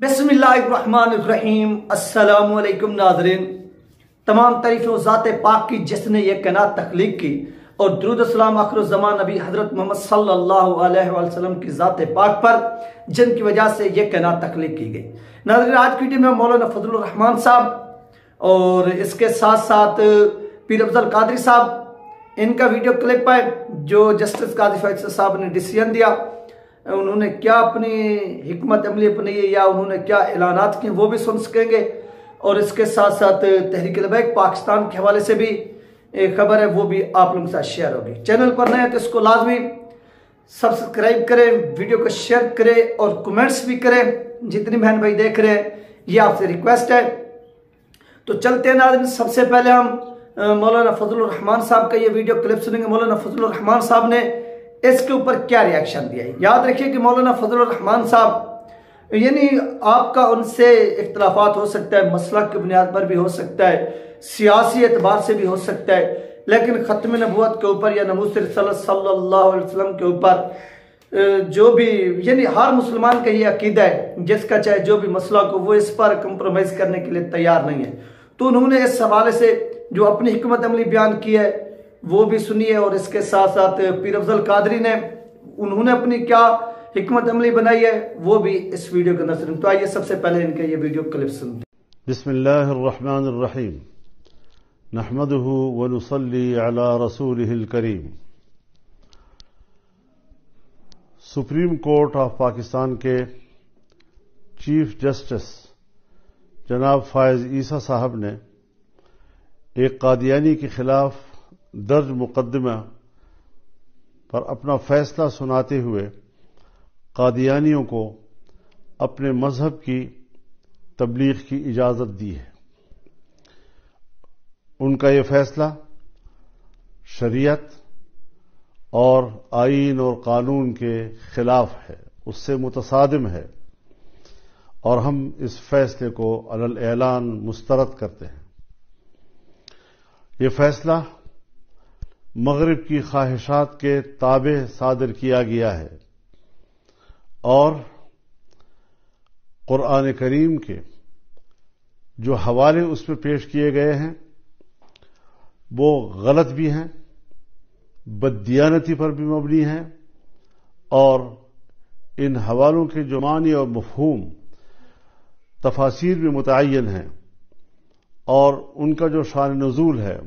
बिस्मिल्लाहिर्रहमानिर्रहीम। अस्सलामु अलैकुम नाज़रीन। तमाम तारीफ़ें ज़ात पाक की जिसने ये कायनात तख्लीक की और दुरूद सलाम आखिर ज़मान नबी हज़रत मोहम्मद सल्लल्लाहु अलैहि वसल्लम की ज़ात पाक पर जिनकी वजह से ये कायनात तख्लीक की गई। नाज़रीन, आज की वीडियो में मौलाना फजलुर रहमान साहब और इसके साथ साथ पीर अफजल कादरी साहब, इनका वीडियो क्लिप है जो जस्टिस काजी फैसल साहब ने डिसीजन दिया, उन्होंने क्या अपनी हिकमत अमली अपनी या उन्होंने क्या ऐलानात किए वो भी सुन सकेंगे। और इसके साथ साथ तहरीक लबैक पाकिस्तान के हवाले से भी एक खबर है, वो भी आप लोगों के साथ शेयर होगी। चैनल पर नए हैं तो इसको लाजमी सब्सक्राइब करें, वीडियो को शेयर करें और कमेंट्स भी करें। जितनी बहन भाई देख रहे हैं ये आपसे रिक्वेस्ट है। तो चलते हैं नाज़रीन, सबसे पहले हम मौलाना फजलुर रहमान साहब का ये वीडियो क्लिप सुनेंगे। मौलाना फजलुर रहमान साहब ने इसके ऊपर क्या रिएक्शन दिया है। याद रखिए कि मौलाना फजलुर रहमान साहब यानी आपका उनसे इख्तलाफात हो सकता है, मसलक की बुनियाद पर भी हो सकता है, सियासी एतबार से भी हो सकता है, लेकिन ख़त्म नबूवत के ऊपर या नमूस रिसालत सल्लल्लाहु अलैहि वसल्लम के ऊपर जो भी यानी हर मुसलमान का ये अकीदा है, जिसका चाहे जो भी मसला हो वो इस पर कंप्रोमाइज़ करने के लिए तैयार नहीं है। तो उन्होंने इस हवाले से जो अपनी हिकमत अमली बयान की है वो भी सुनिए। और इसके साथ साथ पीर अफजल कादरी ने उन्होंने अपनी क्या हिकमत अमली बनाई है वो भी इस वीडियो के अंदर सुनिए। तो आइए सबसे पहले इनके ये वीडियो क्लिप सुनते हैं। बिस्मिल्लाहिर्रहमानिर्रहीम। नहमदुहु व नुसल्ली अला रसूलिहिल करीम। सुप्रीम कोर्ट ऑफ पाकिस्तान के चीफ जस्टिस जनाब फायज ईसा साहब ने एक कादियानी के खिलाफ दर्ज मुकदमा पर अपना फैसला सुनाते हुए कादियानियों को अपने मजहब की तबलीग की इजाजत दी है। उनका ये फैसला शरीयत और आईन और कानून के खिलाफ है, उससे मुतसादिम है और हम इस फैसले को अलल ऐलान मुस्तरद करते हैं। ये फैसला मगरिब की ख्वाहिशात के ताबे सादर किया गया है और कुरान करीम के जो हवाले उसमें पेश किए गए हैं वो गलत भी हैं, बददियानती पर भी मबनी हैं और इन हवालों के जो मानी और मफहूम तफासीर भी मुतअय्यन हैं और उनका जो शान नुज़ूल है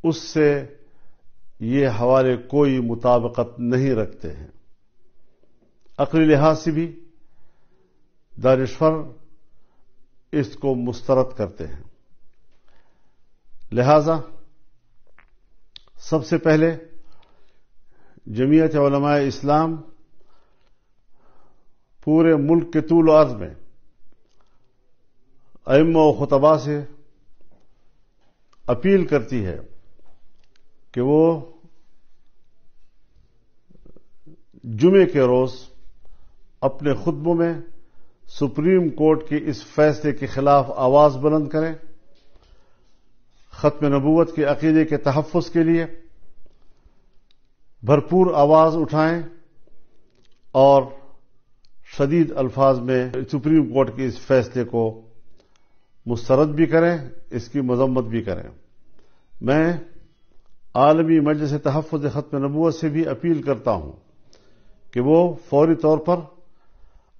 उससे ये हवाले कोई मुताबिकत नहीं रखते हैं। अक़ली लिहाज से भी दानिश्वर इसको मुस्तरद करते हैं। लिहाजा सबसे पहले जमीयत उलमाए इस्लाम पूरे मुल्क के तूल अर्ज़ में अइम्मा व खुतबा से अपील करती है कि वो जुमे के रोज अपने खुतबों में सुप्रीम कोर्ट के इस फैसले के खिलाफ आवाज बुलंद करें, खत्म नबूवत के अकीदे के तहफ़्फ़ुज़ के लिए भरपूर आवाज उठाएं और शदीद अल्फाज में सुप्रीम कोर्ट के इस फैसले को मुस्तरद भी करें, इसकी मजम्मत भी करें। मैं आलमी मजलिस तहफ़्फ़ुज़ ख़त्म नबूवत से भी अपील करता हूं कि वो फौरी तौर पर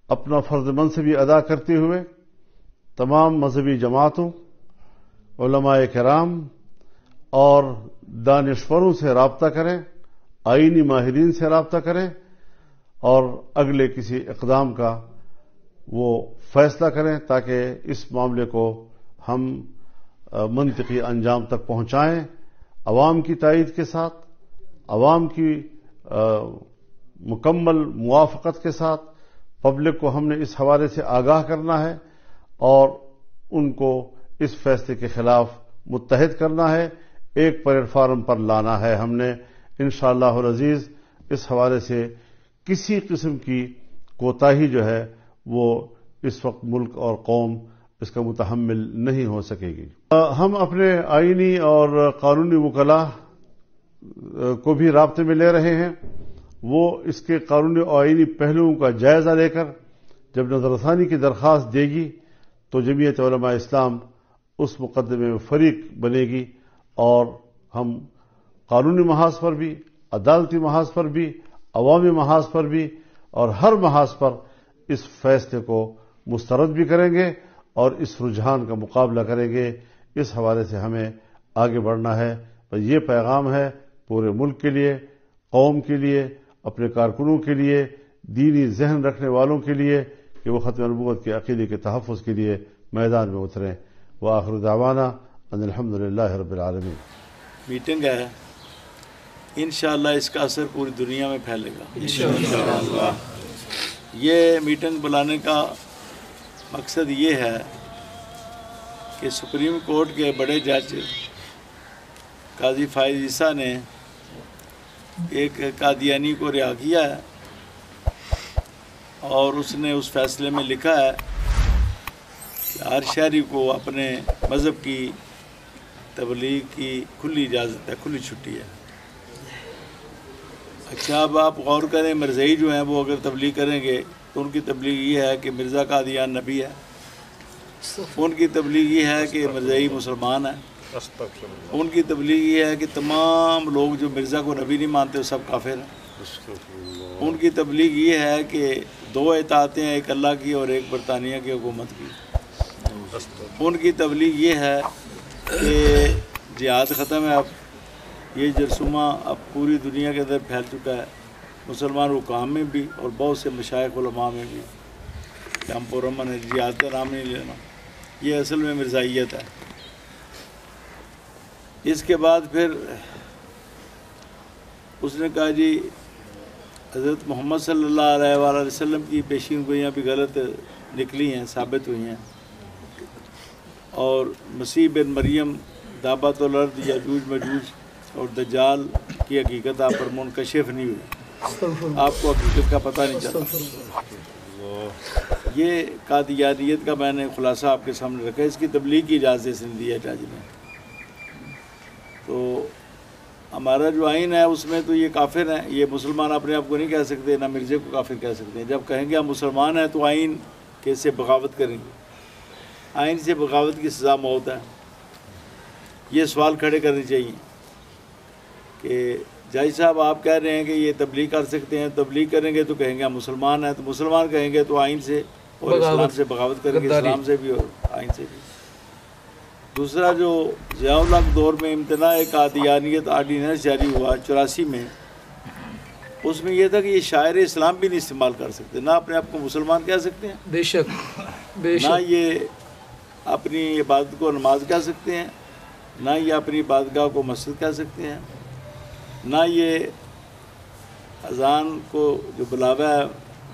अपना फर्ज मनसबी अदा करते हुए तमाम मजहबी जमातों, उलमाए किराम और दानिश्वरों से राब्ता करें, आईनी माहिरीन से राब्ता करें और अगले किसी इक़दाम का वो फैसला करें ताकि इस मामले को हम मंतिकी अंजाम तक पहुंचाएं, अवाम की तायीद के साथ, अवाम की मुकम्मल मुवाफ़क़त के साथ। पब्लिक को हमने इस हवाले से आगाह करना है और उनको इस फैसले के खिलाफ मुत्तहिद करना है, एक प्लेटफार्म पर लाना है। हमने इंशाअल्लाह अज़ीज़ इस हवाले से किसी किस्म की कोताही जो है वो इस वक्त मुल्क और कौम इसका मुतहम्मिल नहीं हो सकेगी। हम अपने आईनी और कानूनी वकला को भी राब्ते में ले रहे हैं, वो इसके कानूनी और आईनी पहलुओं का जायजा लेकर جب نظر ثانی کی درخواست دے گی تو جمعیت علماء اسلام اس مقدمے میں فریق بنے گی، اور ہم قانونی محاذ پر بھی، عدالتی محاذ پر بھی، عوامی محاذ پر بھی اور ہر محاذ پر اس فیصلے کو مسترد بھی کریں گے اور اس رجحان کا مقابلہ کریں گے۔ اس حوالے سے ہمیں آگے بڑھنا ہے۔ یہ پیغام ہے پورے ملک کے لیے، قوم کے لیے، اپنے کارکنوں کے لیے، دینی ذہن رکھنے والوں کے لیے کہ وہ ختم نبوت کے عقیدے کے تحفظ کے لیے میدان میں اتریں۔ وآخر دعوانا ان الحمدللہ رب العالمین۔ میٹنگ ہے، انشاءاللہ اس کا اثر پوری دنیا میں پھیلے گا انشاءاللہ۔ یہ میٹنگ بلانے کا مقصد یہ ہے کہ سپریم کورٹ کے بڑے جج قاضی فائز عیسیٰ نے ایک قادیانی کو رہا کیا ہے، اور اس نے اس فیصلے میں لکھا ہے کہ ہر شہری کو اپنے مذہب کی تبلیغ کی کھلی اجازت ہے، کھلی چھٹی ہے۔ اچھا، اب آپ غور کریں، مرزائی جو ہیں وہ اگر تبلیغ کریں گے تو ان کی تبلیغ یہ ہے کہ مرزا قادیان نبی ہے، ان کی تبلیغ یہ ہے کہ مرزائی مسلمان ہے، ان کی تبلیغ یہ ہے کہ تمام لوگ جو مرزا کو نبی نہیں مانتے وہ سب کافر ہیں، ان کی تبلیغ یہ ہے کہ دو اطاعتیں ہیں، ایک اللہ کی اور ایک برطانیہ کی حکومت کی، ان کی تبلیغ یہ ہے کہ جہاد ختم ہے، اب یہ جرثومہ اب پوری دنیا کے اندر پھیل چکا ہے، مسلمان حکام میں بھی اور بہت سے مشائخ علماء میں بھی، کہ ہم پرامن ہے، جہاد کا نام نہیں لینا، یہ اصل میں مرزائیت ہے۔ اس کے بعد پھر اس نے کہا جی حضرت محمد صلی اللہ علیہ وآلہ وسلم کی پیشین گوئیاں بھی غلط نکلی ہیں، ثابت ہوئی ہیں، اور مسیح بن مریم دابت الارض یاجوج ماجوج اور دجال کی حقیقت آپ پر منکشف نہیں ہوئی، آپ کو حقیقت کا پتہ نہیں چلا۔ یہ قادیانیت کا میں نے خلاصہ آپ کے سامنے رکھا ہے۔ اس کی تبلیغ کی اجازت اس نے دی ہے جج نے۔ تو ہمارا جو آئین ہے اس میں تو یہ کافر ہیں، یہ مسلمان اپنے آپ کو نہیں کہہ سکتے، نہ مرزے کو کافر کہہ سکتے ہیں۔ جب کہیں گے ہم مسلمان ہیں تو آئین کیسے بغاوت کریں گے؟ آئین سے بغاوت کی سزا موت ہے۔ یہ سوال کھڑے کرنے چاہیے کہ جج صاحب آپ کہہ رہے ہیں کہ یہ تبلیغ کر سکتے ہیں، تبلیغ کریں گے تو کہیں گے ہم مسلمان ہیں، تو مسلمان کہیں گے تو آئین سے اور اسلام سے بغاوت کریں گے، اسلام سے بھی اور آئین سے بھی۔ دوسرا جو ضیاء الحق دور میں امتناع قادیانیت آرڈیننس جاری ہوا 84 میں، اس میں یہ تھا کہ یہ شاعر اسلام بھی نہیں استعمال کر سکتے، نہ اپنے آپ کو مسلمان کہہ سکتے ہیں، بے شک نہ یہ اپنی عبادت کو نماز کہہ سکتے ہیں، نہ یہ اپنی عبادتگاہ کو مسجد کہہ سکتے ہیں، نہ یہ اذان کو جو بلاوا ہے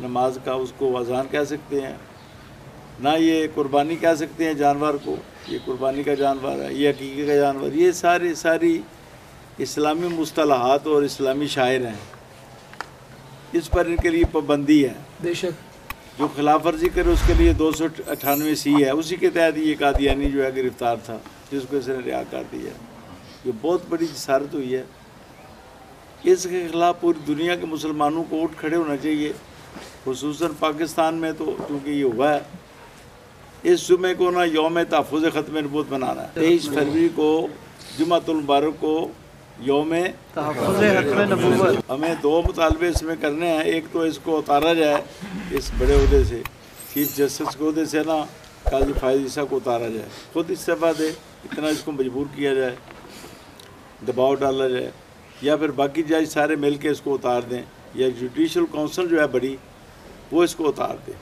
نماز کا اس کو اذان کہہ سکتے ہیں، نہ یہ قربانی کہہ سکتے ہیں جانور کو، یہ قربانی کا جانور ہے، یہ عقیقے کا جانور۔ یہ ساری اسلامی مصطلحات اور اسلامی شاعر ہیں، اس پر ان کے لیے پابندی ہے۔ بے شک جو خلاف ورزی کرے اس کے لیے 298 ہے، اسی کے تحت یہ قادیانی جو ہے گرفتار تھا، جس کو اس نے رہا کر دیا۔ یہ بہت بڑی جسارت ہوئی ہے، اس کے خلاف پوری دنیا کے مسلمانوں کو اٹھ کھڑے ہونا چاہیے، خصوصاً پاکستان میں تو چونکہ یہ ہوا ہے۔ اس جمعے کو نا یوم تحفظ ختم نبوت منانا ہے، 23 فروری کو جمعۃ المبارک کو یوم تحفظ ختم نبوت۔ ہمیں 2 مطالبے اس میں کرنے ہیں۔ ایک تو اس کو اتارا جائے اس بڑے عہدے سے، چیف جسٹس کے عہدے سے نا قاضی فائز عیسیٰ کو اتارا جائے، خود استعفیٰ دے، اتنا اس کو مجبور کیا جائے، دباؤ ڈالا جائے، یا پھر باقی جج سارے مل کے اس کو اتار دیں، یا جوڈیشل کونسل جو ہے بڑی وہ اس کو اتار دے۔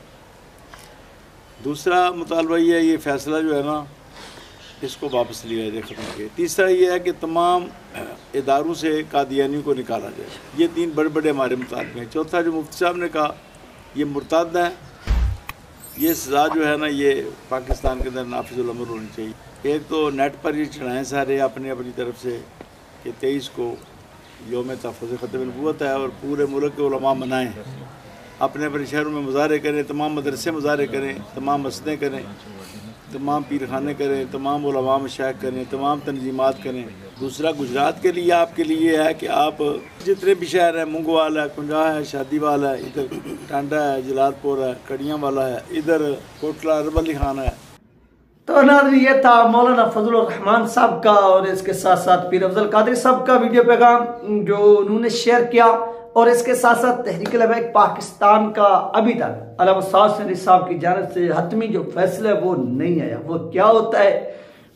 دوسرا مطالبہ یہ ہے، یہ فیصلہ جو ہے نا اس کو واپس لیا جائے ختم کے۔ تیسرا یہ ہے کہ تمام اداروں سے قادیانیوں کو نکالا جائے۔ یہ 3 بڑے ہمارے مطالبے ہیں۔ چوتھا جو مفتی صاحب نے کہا یہ مرتد ہے، یہ سزا جو ہے نا یہ پاکستان کے اندر نافذ العمل ہونی چاہیے۔ ایک تو نیٹ پر یہ چڑھائیں سارے اپنی طرف سے کہ 23 کو یوم تحفظ ختم نبوت ہے، اور پورے ملک کے علماء منائیں، اپنے شہروں میں مظاہرے کریں، تمام مدرسے مظاہرے کریں، تمام مسجدیں کریں، तमाम पीरखाने करें, तमाम उलमा मशाइख करें, तमाम तंजीमात करें। दूसरा गुजरात के लिए आपके लिए है कि आप जितने भी शहर हैं, मुंगवाल है, कुंजा है, शादीवाल है, इधर टांडा है, जलालपुर है, कड़ियाँ वाला है, इधर कोटला अरब अली खान है। तो नाज़रीन ये था मौलाना फजलुर रहमान साहब का और इसके साथ साथ पीर अफजल कादरी साहब का वीडियो पैगाम जो उन्होंने शेयर किया। और इसके साथ साथ तहरीक लबैक पाकिस्तान का अभी तक अल्लामा साद सैनी साहब की जानिब से हतमी जो फैसला है वो नहीं आया। वो क्या होता है,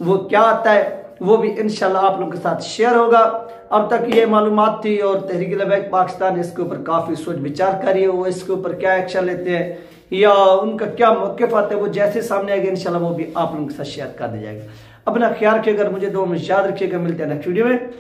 वो क्या आता है, वो भी इंशाल्लाह आप लोगों के साथ शेयर होगा। अब तक ये मालूमात थी और तहरीक लबैक पाकिस्तान इसके ऊपर काफ़ी सोच विचार कर रही है, वो इसके ऊपर क्या एक्शन लेते हैं या उनका क्या मौक़िफ़ आता है, वो जैसे सामने आएगा इंशाल्लाह वो भी आप लोगों के साथ शेयर कर दिया जाएगा। अपना ख्याल रखिएगा, मुझे दुआ में याद रखिएगा। मिलते हैं नेक्स्ट वीडियो में।